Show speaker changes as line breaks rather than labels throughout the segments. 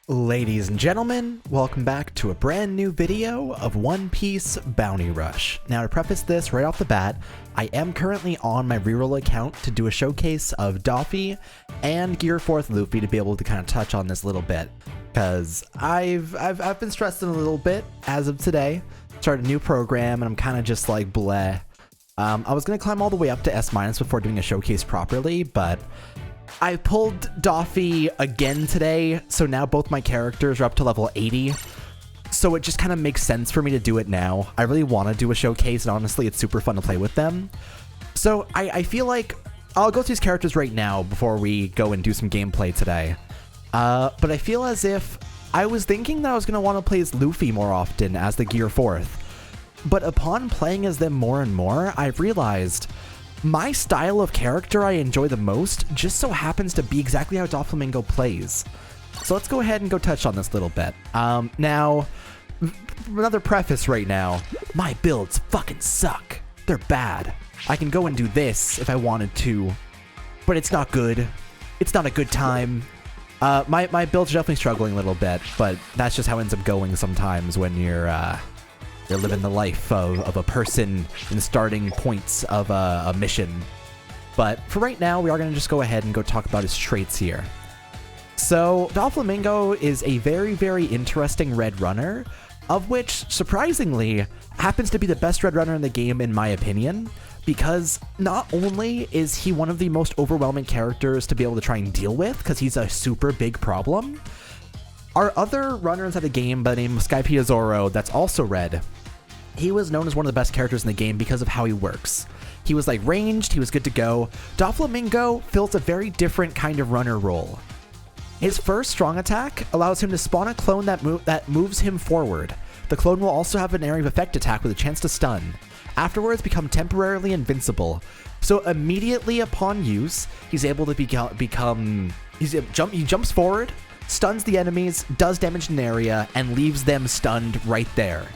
Ladies and gentlemen, welcome back to a brand new video of One Piece Bounty Rush. Now to preface this right off the bat, I am currently on my reroll account to do a showcase of Doffy and Gear 4th Luffy to be able to kind of touch on this a little bit. Because I've been stressing a little bit as of today. Started a new program and I'm kind of just like bleh. I was going to climb all the way up to S- before doing a showcase properly, but I pulled Doffy again today, so now both my characters are up to level 80, so it just kind of makes sense for me to do it now. I really want to do a showcase, and honestly, it's super fun to play with them. So I feel like I'll go through these characters right now before we go and do some gameplay today. But I feel as if I was thinking that I was going to want to play as Luffy more often as the Gear 4th, but upon playing as them more and more, I've realized my style of character I enjoy the most just so happens to be exactly how DOFLAMINGO plays. So let's go ahead and go touch on this a little bit. Now, another preface right now, my builds fucking suck. They're bad. I can go and do this if I wanted to, but it's not good. It's not a good time. My builds are definitely struggling a little bit, but that's just how it ends up going sometimes when you're living the life of a person in the starting points of a mission. But for right now, we are going to just go ahead and go talk about his traits here. So, DOFLAMINGO is a very, very interesting red runner, of which, surprisingly, happens to be the best red runner in the game in my opinion, because not only is he one of the most overwhelming characters to be able to try and deal with, because he's a super big problem, our other runner inside the game by the name of Luffy Zoro that's also red, he was known as one of the best characters in the game because of how he works. He was like ranged, he was good to go. DOFLAMINGO fills a very different kind of runner role. His first strong attack allows him to spawn a clone that moves him forward. The clone will also have an area of effect attack with a chance to stun. Afterwards become temporarily invincible. So immediately upon use, he's able to he jumps forward, stuns the enemies, does damage in an area, and leaves them stunned right there.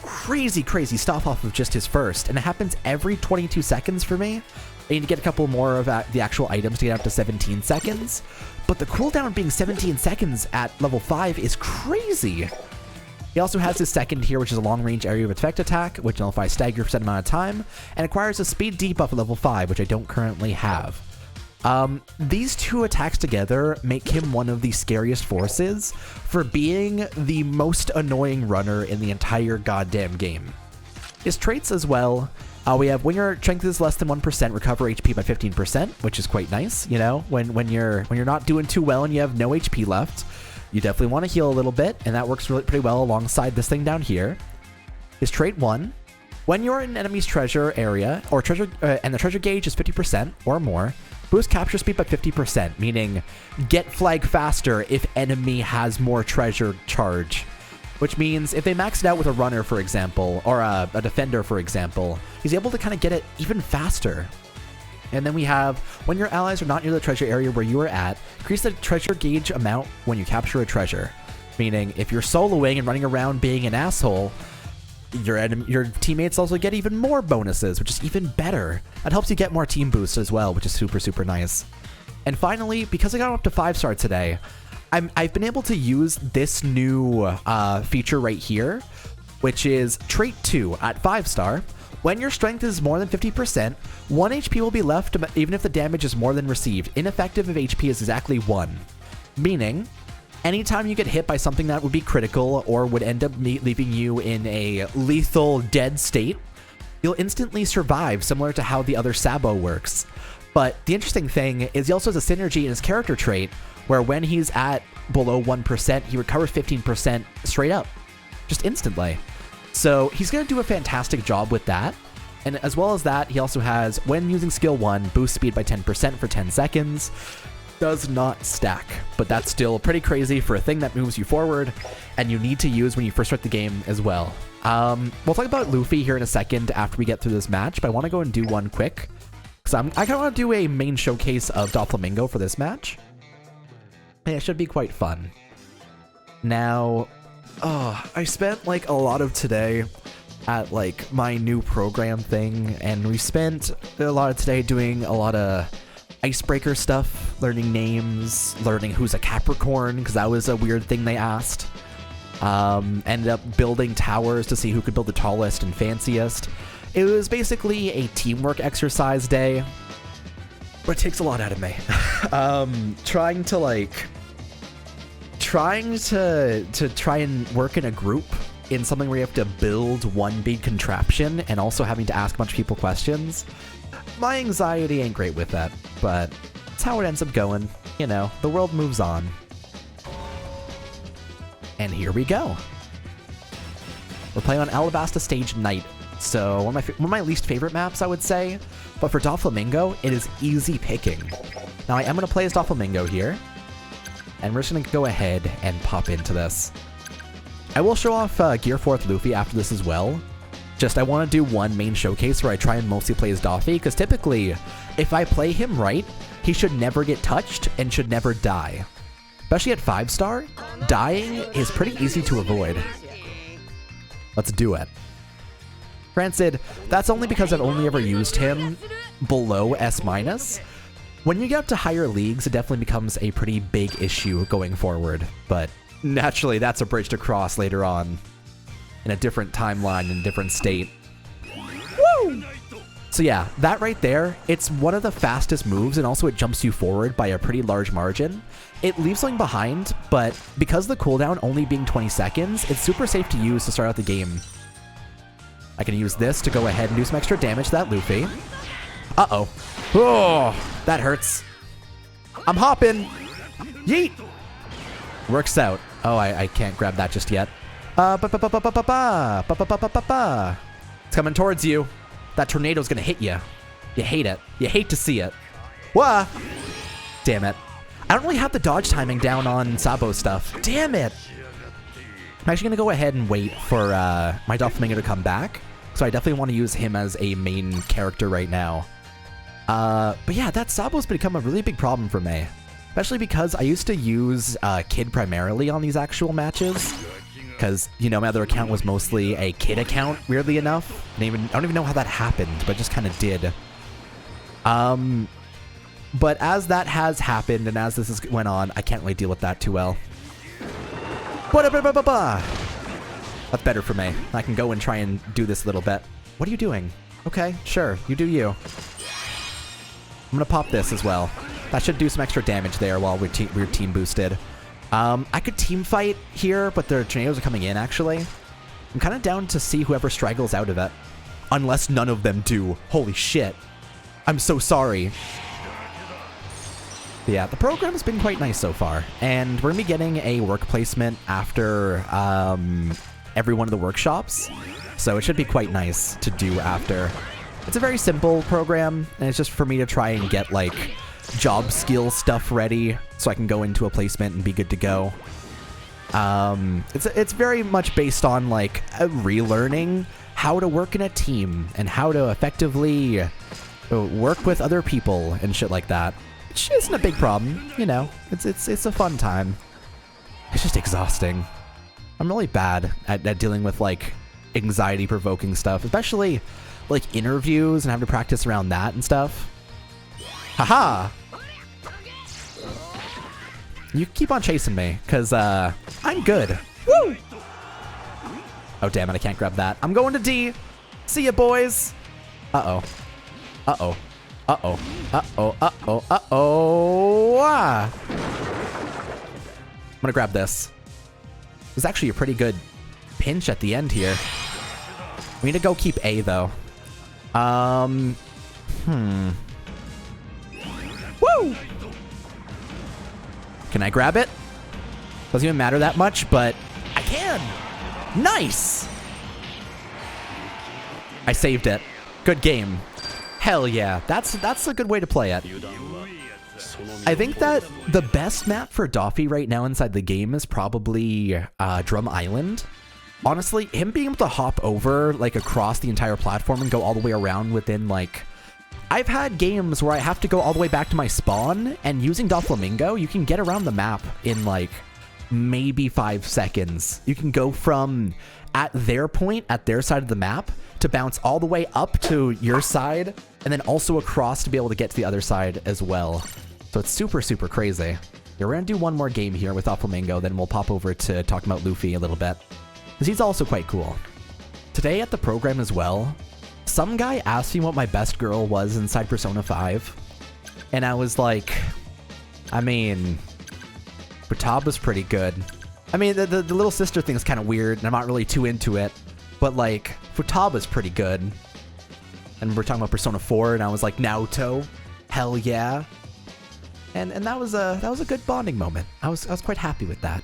Crazy stuff off of just his first, and it happens every 22 seconds for me. I need to get a couple more of the actual items to get up to 17 seconds, but the cooldown being 17 seconds at level 5 is crazy. He also has his second here, which is a long-range area of effect attack, which nullifies stagger for a set amount of time, and acquires a speed debuff at level 5, which I don't currently have. These two attacks together make him one of the scariest forces for being the most annoying runner in the entire goddamn game. His traits as well, we have when your strength is less than 1%, recover HP by 15%, which is quite nice, you know, when you're not doing too well and you have no HP left, you definitely want to heal a little bit, and that works really pretty well alongside this thing down here. His trait 1, when you're in an enemy's treasure area, or treasure, and the treasure gauge is 50% or more, boost capture speed by 50%, meaning get flag faster if enemy has more treasure charge. Which means if they max it out with a runner, for example, or a defender, for example, he's able to kind of get it even faster. And then we have, when your allies are not near the treasure area where you are at, increase the treasure gauge amount when you capture a treasure. Meaning, if you're soloing and running around being an asshole, your teammates also get even more bonuses, which is even better. That helps you get more team boosts as well, which is super nice. And finally, because I got up to 5-star today, I've been able to use this new feature right here, which is trait 2 at 5-star. When your strength is more than 50%, 1 HP will be left even if the damage is more than received, ineffective if HP is exactly 1. Meaning, anytime you get hit by something that would be critical or would end up leaving you in a lethal dead state, you'll instantly survive, similar to how the other Sabo works. But the interesting thing is he also has a synergy in his character trait, where when he's at below 1%, he recovers 15% straight up, just instantly. So he's going to do a fantastic job with that. And as well as that, he also has, when using skill 1, boost speed by 10% for 10 seconds. Does not stack, but that's still pretty crazy for a thing that moves you forward and you need to use when you first start the game as well. We'll talk about Luffy here in a second after we get through this match, but I want to go and do one quick, because I kind of want to do a main showcase of DOFLAMINGO for this match. And it should be quite fun. Now, I spent like a lot of today at like my new program thing, and we spent a lot of today doing a lot of icebreaker stuff, learning names, learning who's a Capricorn, because that was a weird thing they asked. Ended up building towers to see who could build the tallest and fanciest. It was basically a teamwork exercise day, but it takes a lot out of me. Trying to try and work in a group in something where you have to build one big contraption and also having to ask a bunch of people questions. My anxiety ain't great with that, but it's how it ends up going. You know, the world moves on. And here we go. We're playing on Labasta Stage Night. So one of my least favorite maps, I would say. But for DOFLAMINGO, it is easy picking. Now I am going to play as DOFLAMINGO here. And we're just going to go ahead and pop into this. I will show off Gear 4th Luffy after this as well. Just I want to do one main showcase where I try and mostly play as Doffy, because typically, if I play him right, he should never get touched and should never die. Especially at 5-star, dying is pretty easy to avoid. Let's do it. Granted, that's only because I've only ever used him below S-. When you get up to higher leagues, it definitely becomes a pretty big issue going forward, but naturally that's a bridge to cross later on in a different timeline, in a different state. Woo! So yeah, that right there, it's one of the fastest moves, and also it jumps you forward by a pretty large margin. It leaves something behind, but because the cooldown only being 20 seconds, it's super safe to use to start out the game. I can use this to go ahead and do some extra damage to that Luffy. Uh-oh. Oh, that hurts. I'm hopping. Yeet. Works out. Oh, I can't grab that just yet. It's coming towards you. That tornado's gonna hit you. You hate it. You hate to see it. Wah! Damn it. I don't really have the dodge timing down on Sabo stuff. Damn it! I'm actually gonna go ahead and wait for my DOFLAMINGO to come back. So I definitely want to use him as a main character right now. But yeah, that Sabo's become a really big problem for me. Especially because I used to use Kid primarily on these actual matches. Because, you know, my other account was mostly a Kid account, weirdly enough. I don't even know how that happened, but it just kind of did. But as that has happened, and as this went on, I can't really deal with that too well. That's better for me. I can go and try and do this a little bit. What are you doing? Okay, sure, you do you. I'm gonna pop this as well. That should do some extra damage there while we're team boosted. I could team fight here, but their tornadoes are coming in, actually. I'm kind of down to see whoever straggles out of it. Unless none of them do. Holy shit. I'm so sorry. But yeah, the program's been quite nice so far. And we're going to be getting a work placement after every one of the workshops. So it should be quite nice to do after. It's a very simple program, and it's just for me to try and get, like, job skill stuff ready so I can go into a placement and be good to go. It's very much based on, like, relearning how to work in a team and how to effectively work with other people and shit like that. Which isn't a big problem, you know. It's a fun time. It's just exhausting. I'm really bad at dealing with, like, anxiety-provoking stuff, especially, like, interviews and having to practice around that and stuff. Haha! You keep on chasing me, because, I'm good. Woo! Oh, damn it, I can't grab that. I'm going to D! See ya, boys! Uh-oh. Uh-oh. Uh-oh. Uh-oh. Uh-oh. Uh-oh. Ah! I'm gonna grab this. It was actually a pretty good pinch at the end here. We need to go keep A, though. Woo! Can I grab it? Doesn't even matter that much, but I can! Nice! I saved it. Good game. Hell yeah, that's a good way to play it. I think that the best map for Doffy right now inside the game is probably Drum Island. Honestly, him being able to hop over, like, across the entire platform and go all the way around within, like... I've had games where I have to go all the way back to my spawn, and using DOFLAMINGO, you can get around the map in, like, maybe 5 seconds. You can go from at their point, at their side of the map, to bounce all the way up to your side, and then also across to be able to get to the other side as well. So it's super, super crazy. Yeah, we're gonna do one more game here with DOFLAMINGO, then we'll pop over to talking about Luffy a little bit. Because he's also quite cool. Today at the program as well, some guy asked me what my best girl was inside Persona 5. And I was like, I mean, Futaba's pretty good. I mean, the little sister thing's kind of weird, and I'm not really too into it. But like, Futaba's pretty good. And we're talking about Persona 4, and I was like, Naoto, hell yeah. And that was a good bonding moment. I was quite happy with that.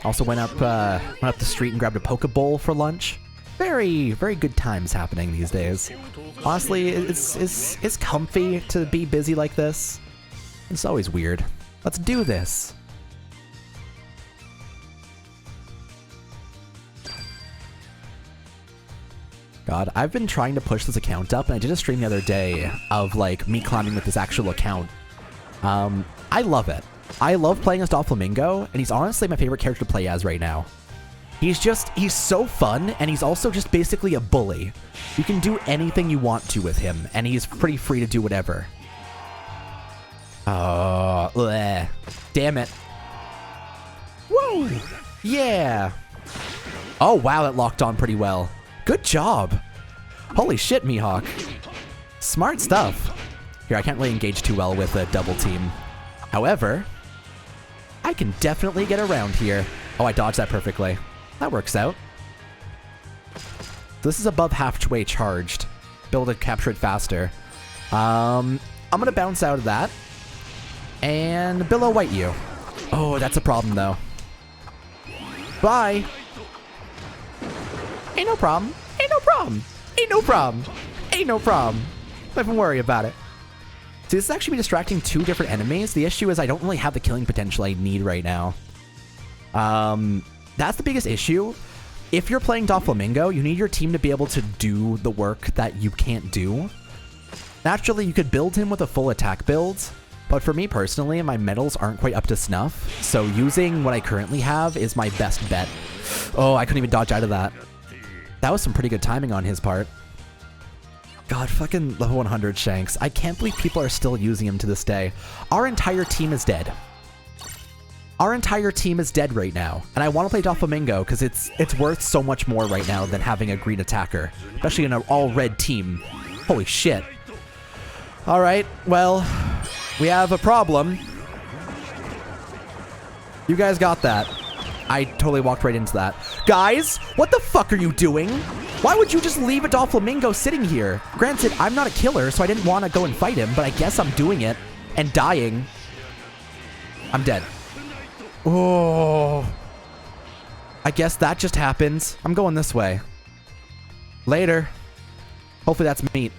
Also went up the street and grabbed a Pokeball for lunch. Very, very good times happening these days. Honestly, it's comfy to be busy like this. It's always weird. Let's do this. God, I've been trying to push this account up, and I did a stream the other day of like me climbing with this actual account. I love it. I love playing as DOFLAMINGO, and he's honestly my favorite character to play as right now. He's so fun, and he's also just basically a bully. You can do anything you want to with him, and he's pretty free to do whatever. Oh, damn it. Woo! Yeah! Oh, wow, that locked on pretty well. Good job! Holy shit, Mihawk. Smart stuff. Here, I can't really engage too well with a double team. However, I can definitely get around here. Oh, I dodged that perfectly. That works out. This is above halfway charged. Be able to capture it faster. I'm gonna bounce out of that. And Billow White you. Oh, that's a problem though. Bye! Ain't no problem. Ain't no problem. Ain't no problem. Ain't no problem. Don't even worry about it. See, this is actually distracting two different enemies. The issue is I don't really have the killing potential I need right now. That's the biggest issue. If you're playing DOFLAMINGO, you need your team to be able to do the work that you can't do. Naturally, you could build him with a full attack build, but for me personally, my medals aren't quite up to snuff, so using what I currently have is my best bet. Oh, I couldn't even dodge out of that. That was some pretty good timing on his part. God, fucking level 100 Shanks. I can't believe people are still using him to this day. Our entire team is dead. Our entire team is dead right now, and I want to play DOFLAMINGO because it's worth so much more right now than having a green attacker, especially in an all-red team. Holy shit. All right, well, we have a problem. You guys got that. I totally walked right into that. Guys, what the fuck are you doing? Why would you just leave a DOFLAMINGO sitting here? Granted, I'm not a killer, so I didn't want to go and fight him, but I guess I'm doing it and dying. I'm dead. Oh. I guess that just happens. I'm going this way. Later. Hopefully that's meat.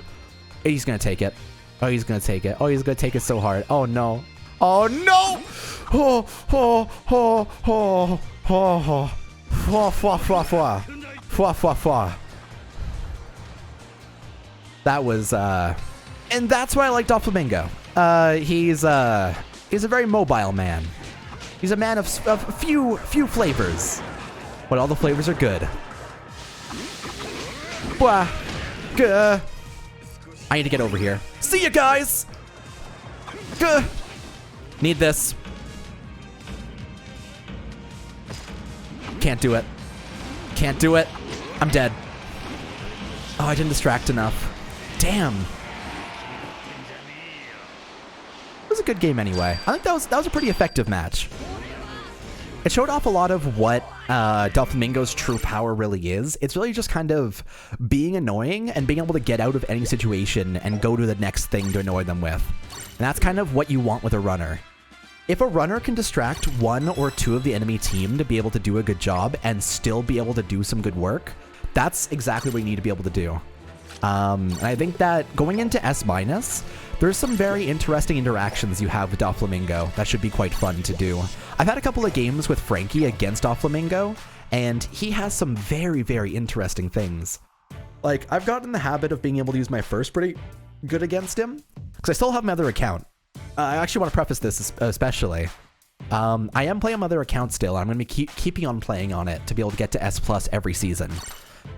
He's gonna take it. Oh, he's gonna take it. Oh, he's gonna take it so hard. Oh, no. Oh, no! Oh, oh, oh, oh, oh, oh. Fwa, fwa, fwa, fwa. Fwa, fwa, fwa. That was, and that's why I like DOFLAMINGO. He's a very mobile man. He's a man of few flavors, but all the flavors are good. Blah. Gah. I need to get over here. See ya, guys! Gah. Need this. Can't do it. Can't do it. I'm dead. Oh, I didn't distract enough. Damn. It was a good game anyway. I think that was a pretty effective match. It showed off a lot of what DOFLAMINGO's true power really is. It's really just kind of being annoying and being able to get out of any situation and go to the next thing to annoy them with. And that's kind of what you want with a runner. If a runner can distract one or two of the enemy team to be able to do a good job and still be able to do some good work, that's exactly what you need to be able to do. And I think that going into S-, there's some very interesting interactions you have with DOFLAMINGO that should be quite fun to do. I've had a couple of games with Frankie against DOFLAMINGO, and he has some very, very interesting things. Like, I've gotten in the habit of being able to use my first pretty good against him, because I still have my other account. I actually want to preface this especially. I am playing on my other account still. I'm going to be keeping on playing on it to be able to get to S+ every season.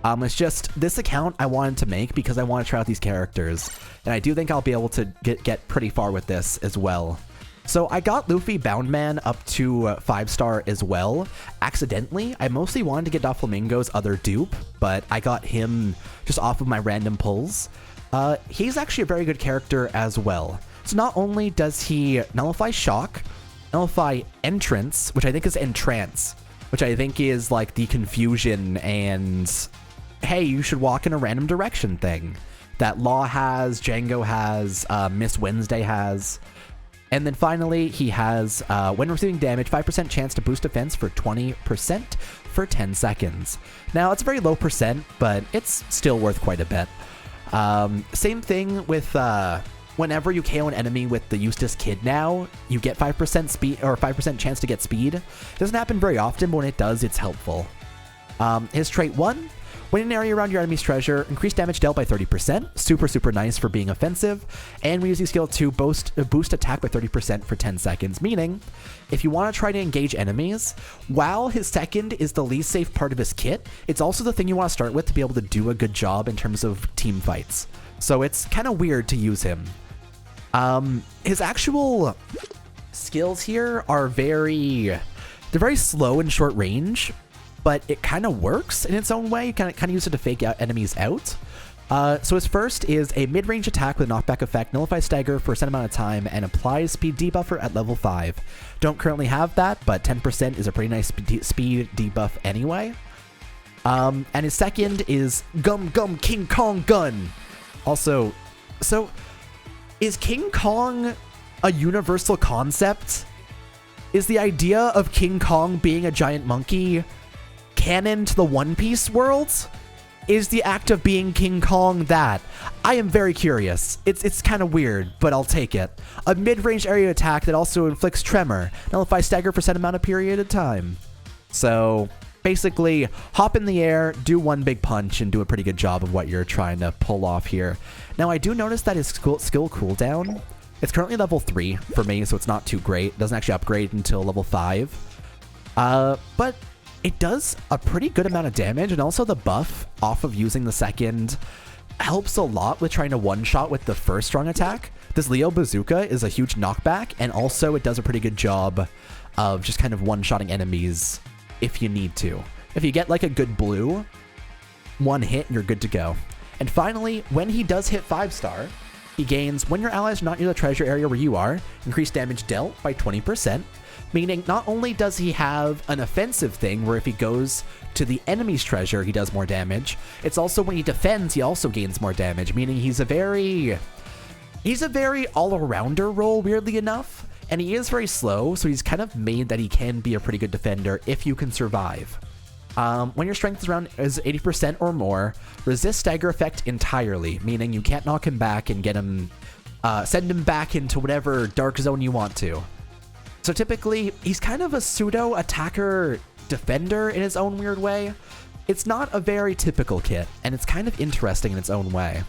It's just this account I wanted to make because I want to try out these characters, and I do think I'll be able to get pretty far with this as well. So I got Luffy BOUNDMAN up to 5-star as well, accidentally. I mostly wanted to get DOFLAMINGO's other dupe, but I got him just off of my random pulls. He's actually a very good character as well. So not only does he nullify shock, nullify entrance, which I think is entrance, which I think is like the confusion and, hey, you should walk in a random direction thing that Law has, Django has, Miss Wednesday has. And then finally, he has, when receiving damage, 5% chance to boost defense for 20% for 10 seconds. Now, it's a very low percent, but it's still worth quite a bit. Same thing with whenever you KO an enemy with the Eustace Kid now, you get 5% speed or 5% chance to get speed. It doesn't happen very often, but when it does, it's helpful. His trait 1, when in an area around your enemy's treasure, increase damage dealt by 30%. Super nice for being offensive. And we use the skill 2, boost attack by 30% for 10 seconds, meaning if you want to try to engage enemies, while his second is the least safe part of his kit, it's also the thing you want to start with to be able to do a good job in terms of team fights. So it's kind of weird to use him. His actual skills here are they're very slow and short range, but it kind of works in its own way. You kind of use it to fake out enemies out. So his first is a mid-range attack with a knockback effect, nullifies stagger for a set amount of time, and applies speed debuffer at level 5. Don't currently have that, but 10% is a pretty nice speed debuff anyway. And his second is Gum Gum King Kong Gun. Also, so is King Kong a universal concept? Is the idea of King Kong being a giant monkey canon to the One Piece world? Is the act of being King Kong that? I am very curious. It's kind of weird, but I'll take it. A mid-range area attack that also inflicts tremor. Nullifies stagger for a set amount of period of time. So basically, hop in the air, do one big punch, and do a pretty good job of what you're trying to pull off here. Now, I do notice that his skill cooldown, it's currently level 3 for me, so it's not too great. It doesn't actually upgrade until level 5. But it does a pretty good amount of damage, and also the buff off of using the second helps a lot with trying to one-shot with the first strong attack. This Leo Bazooka is a huge knockback, and also it does a pretty good job of just kind of one-shotting enemies if you need to. If you get like a good blue, one hit and you're good to go. And finally, when he does hit 5-star, he gains, when your ally is not near the treasure area where you are, increased damage dealt by 20%. Meaning not only does he have an offensive thing where if he goes to the enemy's treasure, he does more damage, it's also when he defends, he also gains more damage, meaning he's a very all-arounder role, weirdly enough, and he is very slow, so he's kind of made that he can be a pretty good defender if you can survive. When your strength is 80% or more, resist stagger effect entirely, meaning you can't knock him back and get him, send him back into whatever dark zone you want to. So typically, he's kind of a pseudo-attacker defender in his own weird way. It's not a very typical kit, and it's kind of interesting in its own way.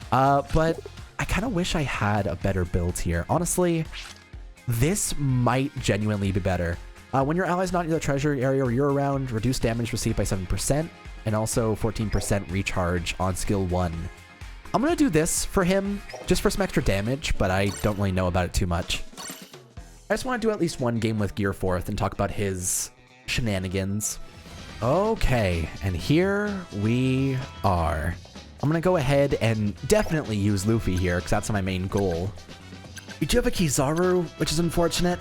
But I kind of wish I had a better build here. Honestly, this might genuinely be better. When your ally's not near the treasure area where you're around, reduce damage received by 7%, and also 14% recharge on skill 1. I'm going to do this for him, just for some extra damage, but I don't really know about it too much. I just want to do at least one game with Gear 4th and talk about his shenanigans. Okay, and here we are. I'm going to go ahead and definitely use Luffy here, because that's my main goal. We do have a Kizaru, which is unfortunate,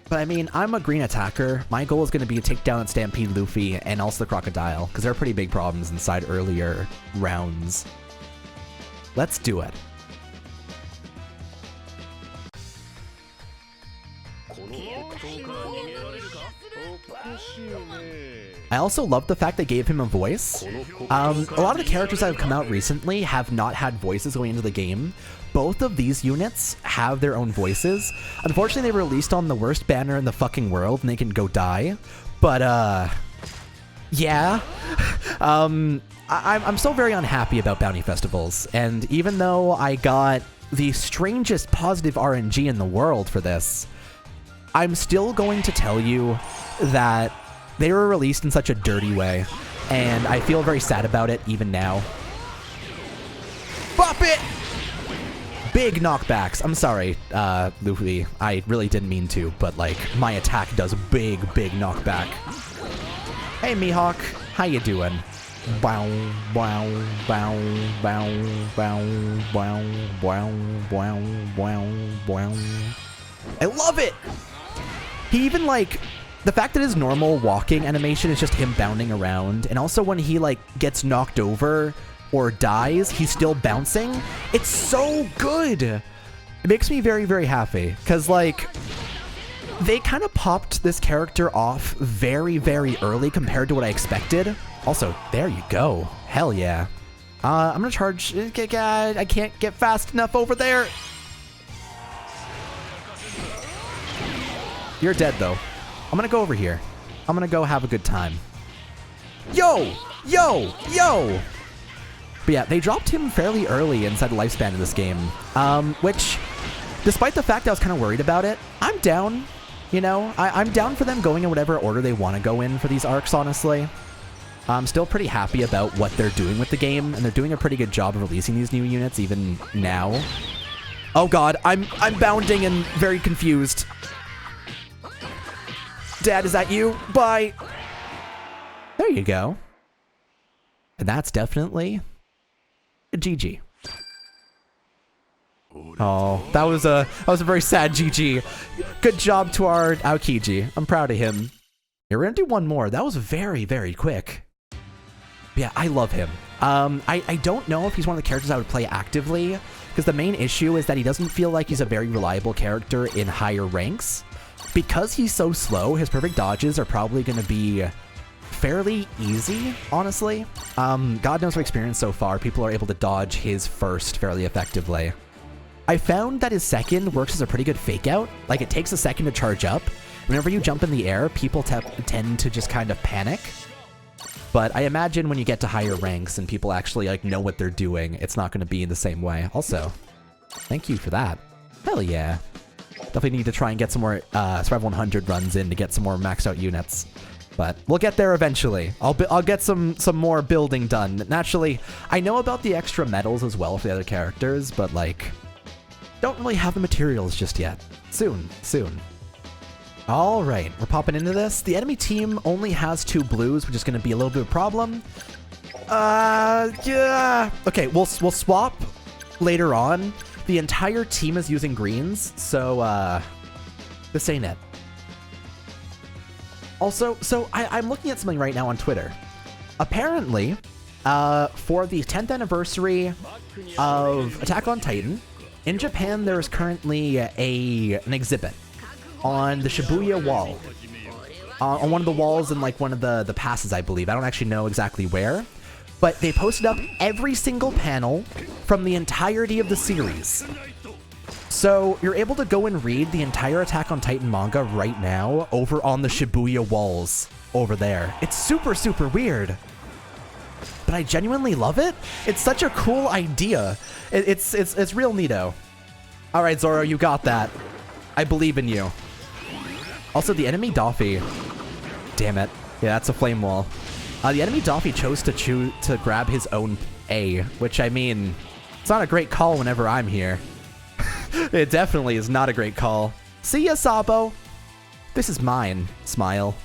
but I mean, I'm a green attacker. My goal is going to be to take down and stampede Luffy and also the Crocodile, because there are pretty big problems inside earlier rounds. Let's do it. I also love the fact they gave him a voice. A lot of the characters that have come out recently have not had voices going into the game. Both of these units have their own voices. Unfortunately, they were released on the worst banner in the fucking world, and they can go die. But, yeah. I'm still very unhappy about bounty festivals, and even though I got the strangest positive RNG in the world for this, I'm still going to tell you that they were released in such a dirty way. and I feel very sad about it even now. Bop it! Big knockbacks. I'm sorry, Luffy. I really didn't mean to, but like my attack does big knockback. Hey, Mihawk, how you doing? Bow, bow, bow, bow, bow, bow, bow, bow, bow, bow. I love it! He even, like, the fact that his normal walking animation is just him bounding around, and also when he, like, gets knocked over or dies, he's still bouncing. It's so good! It makes me very happy, because, like, they kind of popped this character off very early compared to what I expected. Also, there you go. Hell yeah. I'm gonna charge... I can't get fast enough over there. You're dead, though. I'm gonna go over here. I'm gonna go have a good time. Yo! Yo! Yo! But yeah, they dropped him fairly early inside the lifespan of this game. Which, despite the fact I was kind of worried about it, I'm down. You know, I'm down for them going in whatever order they want to go in for these arcs, honestly. I'm still pretty happy about what they're doing with the game, and they're doing a pretty good job of releasing these new units even now. Oh god, I'm bounding and very confused. Dad, is that you? Bye! There you go. And that's definitely a GG. Oh, that was a very sad GG. Good job to our Aokiji. I'm proud of him. Yeah, we're gonna do one more. That was very quick. Yeah, I love him. I don't know if he's one of the characters I would play actively, because the main issue is that he doesn't feel like he's a very reliable character in higher ranks. Because he's so slow, his perfect dodges are probably going to be fairly easy, honestly. God knows from experience so far, people are able to dodge his first fairly effectively. I found that his second works as a pretty good fake out. Like, it takes a second to charge up. Whenever you jump in the air, people tend to just kind of panic. But I imagine when you get to higher ranks and people actually like know what they're doing, it's not going to be in the same way. Also, thank you for that. Hell yeah. Definitely need to try and get some more Survival 100 runs in to get some more maxed out units. But we'll get there eventually. I'll get some more building done. Naturally, I know about the extra medals as well for the other characters, but like, don't really have the materials just yet. Soon. All right, we're popping into this. The enemy team only has 2 blues, which is going to be a little bit of a problem. Yeah. Okay, we'll swap later on. The entire team is using greens, so this ain't it. Also, so I'm looking at something right now on Twitter. Apparently, for the 10th anniversary of Attack on Titan, in Japan there is currently an exhibit on the Shibuya wall. On one of the walls in like one of the passes, I believe. I don't actually know exactly where. But they posted up every single panel from the entirety of the series. So you're able to go and read the entire Attack on Titan manga right now over on the Shibuya walls over there. It's super weird. But I genuinely love it. It's such a cool idea. It's real neato. All right, Zoro, you got that. I believe in you. Also, the enemy Doffy. Damn it. Yeah, that's a flame wall. The enemy Doffy chose to grab his own A, which, I mean, it's not a great call whenever I'm here. It definitely is not a great call. See ya, Sabo. This is mine. Smile.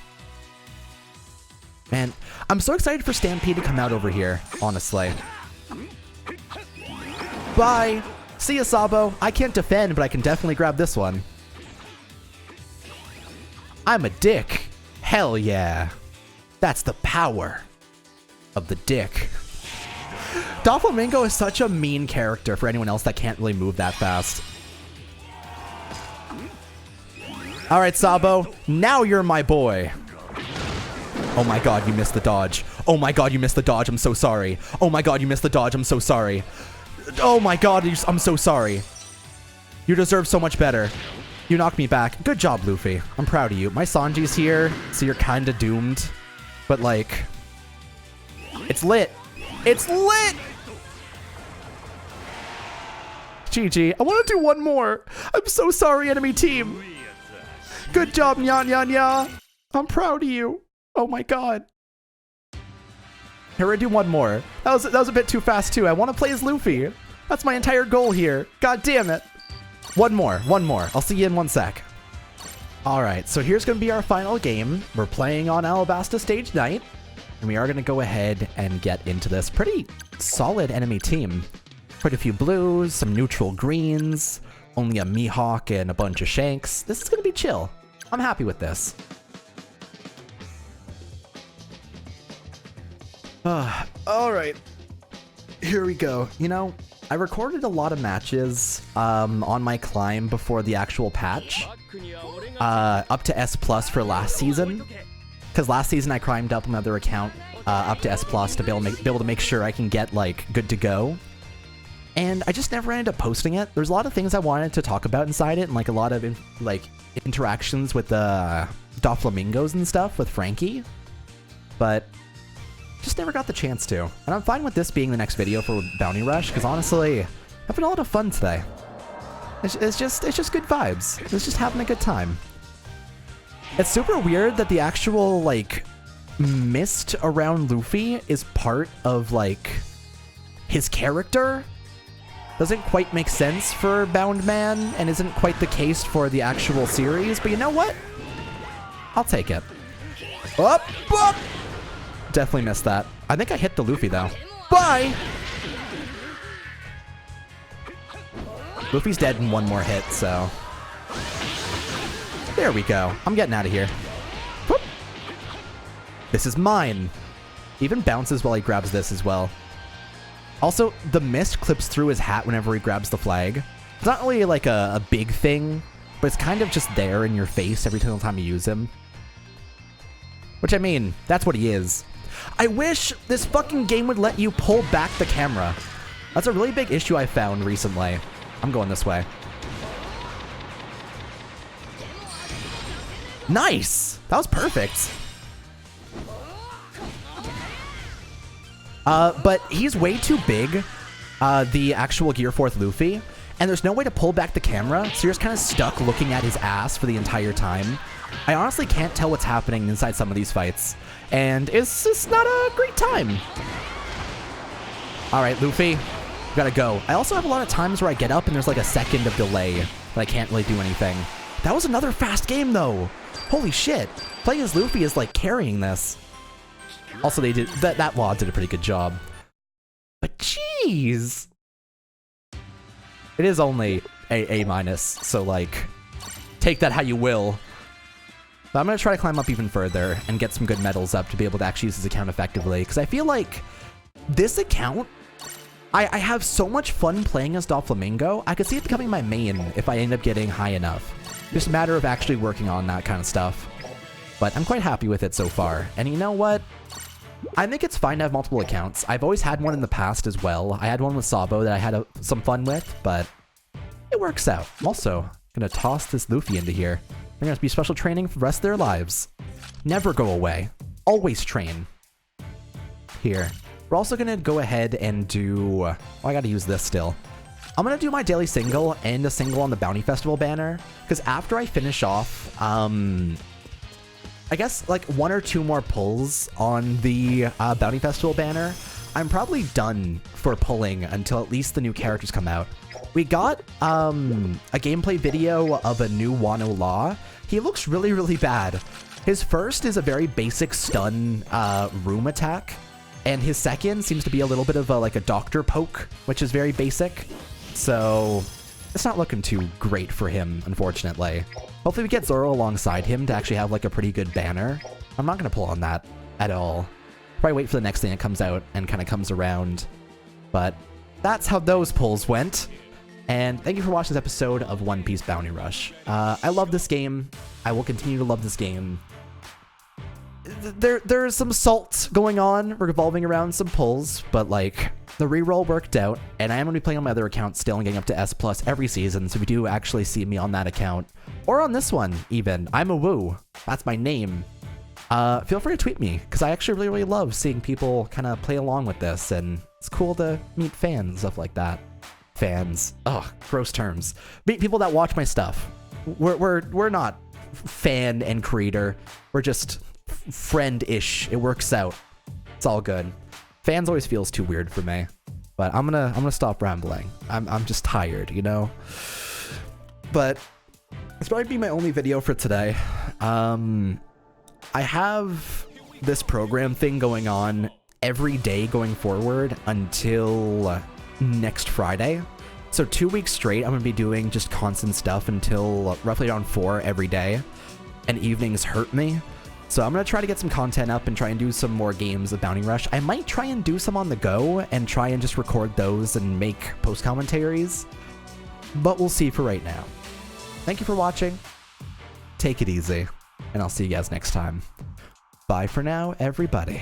Man, I'm so excited for Stampede to come out over here, honestly. Bye. See ya, Sabo. I can't defend, but I can definitely grab this one. I'm a dick. Hell yeah. That's the power of the dick. DOFLAMINGO is such a mean character for anyone else that can't really move that fast. Alright, Sabo. Now you're my boy. Oh my god, you missed the dodge. Oh my god, you missed the dodge. I'm so sorry. Oh my god, you missed the dodge. I'm so sorry. Oh my god, I'm so sorry. You deserve so much better. You knocked me back. Good job, Luffy. I'm proud of you. My Sanji's here, so you're kind of doomed. But, like, it's lit. It's lit! GG. I want to do one more. I'm so sorry, enemy team. Good job, nya nya nya. I'm proud of you. Oh my god. Here, we're gonna do one more. That was a bit too fast too. I want to play as Luffy. That's my entire goal here. God damn it. One more. I'll see you in 1 sec. All right, so here's gonna be our final game. We're playing on Labasta Stage Night, and we are gonna go ahead and get into this pretty solid enemy team. Quite a few blues, some neutral greens, only a Mihawk and a bunch of Shanks. This is gonna be chill. I'm happy with this. All right, here we go. You know, I recorded a lot of matches on my climb before the actual patch, up to S+ for last season, because last season I climbed up another account up to S+ to be able to make sure I can get like good to go. And I just never ended up posting it. There's a lot of things I wanted to talk about inside it, and like a lot of interactions with the DOFLAMINGOs and stuff with Frankie, but just never got the chance to. And I'm fine with this being the next video for Bounty Rush, because honestly, having a lot of fun today. It's just good vibes. It's just having a good time. It's super weird that the actual like mist around Luffy is part of like his character. Doesn't quite make sense for BOUNDMAN and isn't quite the case for the actual series, but you know what? I'll take it. Up. Definitely missed that. I think I hit the Luffy though. Bye! Luffy's dead in one more hit, so... There we go. I'm getting out of here. Whoop. This is mine. Even bounces while he grabs this as well. Also, the mist clips through his hat whenever he grabs the flag. It's not really like a big thing, but it's kind of just there in your face every single time you use him. Which, I mean, that's what he is. I wish this fucking game would let you pull back the camera. That's a really big issue I found recently. I'm going this way. Nice! That was perfect. But he's way too big, the actual Gear 4th Luffy, and there's no way to pull back the camera, so you're just kind of stuck looking at his ass for the entire time. I honestly can't tell what's happening inside some of these fights, and it's just not a great time. All right, Luffy, gotta go. I also have a lot of times where I get up and there's like a second of delay that I can't really do anything. That was another fast game though. Holy shit. Playing as Luffy is like carrying this. Also, they did that WOD did a pretty good job. But jeez. It is only A-, so like, take that how you will. But I'm going to try to climb up even further and get some good medals up to be able to actually use this account effectively. Because I feel like this account, I have so much fun playing as DOFLAMINGO. I could see it becoming my main if I end up getting high enough. Just a matter of actually working on that kind of stuff. But I'm quite happy with it so far. And you know what? I think it's fine to have multiple accounts. I've always had one in the past as well. I had one with Sabo that I had some fun with, but it works out. I'm also going to toss this Luffy into here. They're going to be special training for the rest of their lives. Never go away. Always train. Here. We're also going to go ahead and do... Oh, I got to use this still. I'm going to do my daily single and a single on the Bounty Festival banner. Because after I finish off, I guess like 1 or 2 more pulls on the Bounty Festival banner, I'm probably done for pulling until at least the new characters come out. We got a gameplay video of a new Wano Law. He looks really, really bad. His first is a very basic stun room attack, and his second seems to be a little bit of like a doctor poke, which is very basic. So it's not looking too great for him, unfortunately. Hopefully we get Zoro alongside him to actually have like a pretty good banner. I'm not going to pull on that at all. Probably wait for the next thing that comes out and kind of comes around. But that's how those pulls went. And thank you for watching this episode of One Piece Bounty Rush. I love this game. I will continue to love this game. There's some salt going on revolving around some pulls, but like the reroll worked out, and I am going to be playing on my other account still and getting up to S+ every season, so if you do actually see me on that account, or on this one even, I'm a woo. That's my name. Feel free to tweet me, because I actually really, really love seeing people kind of play along with this, and it's cool to meet fans, stuff like that. Fans. Ugh, gross terms. Meet people that watch my stuff. We're not fan and creator. We're just friend-ish. It works out. It's all good. Fans always feels too weird for me. But I'm gonna stop rambling. I'm just tired, you know? But it's probably be my only video for today. I have this program thing going on every day going forward until next Friday. So 2 weeks straight, I'm gonna be doing just constant stuff until roughly around 4 every day. And evenings hurt me. So I'm gonna try to get some content up and try and do some more games of Bounty Rush. I might try and do some on the go and try and just record those and make post commentaries. But we'll see for right now. Thank you for watching. Take it easy. And I'll see you guys next time. Bye for now, everybody.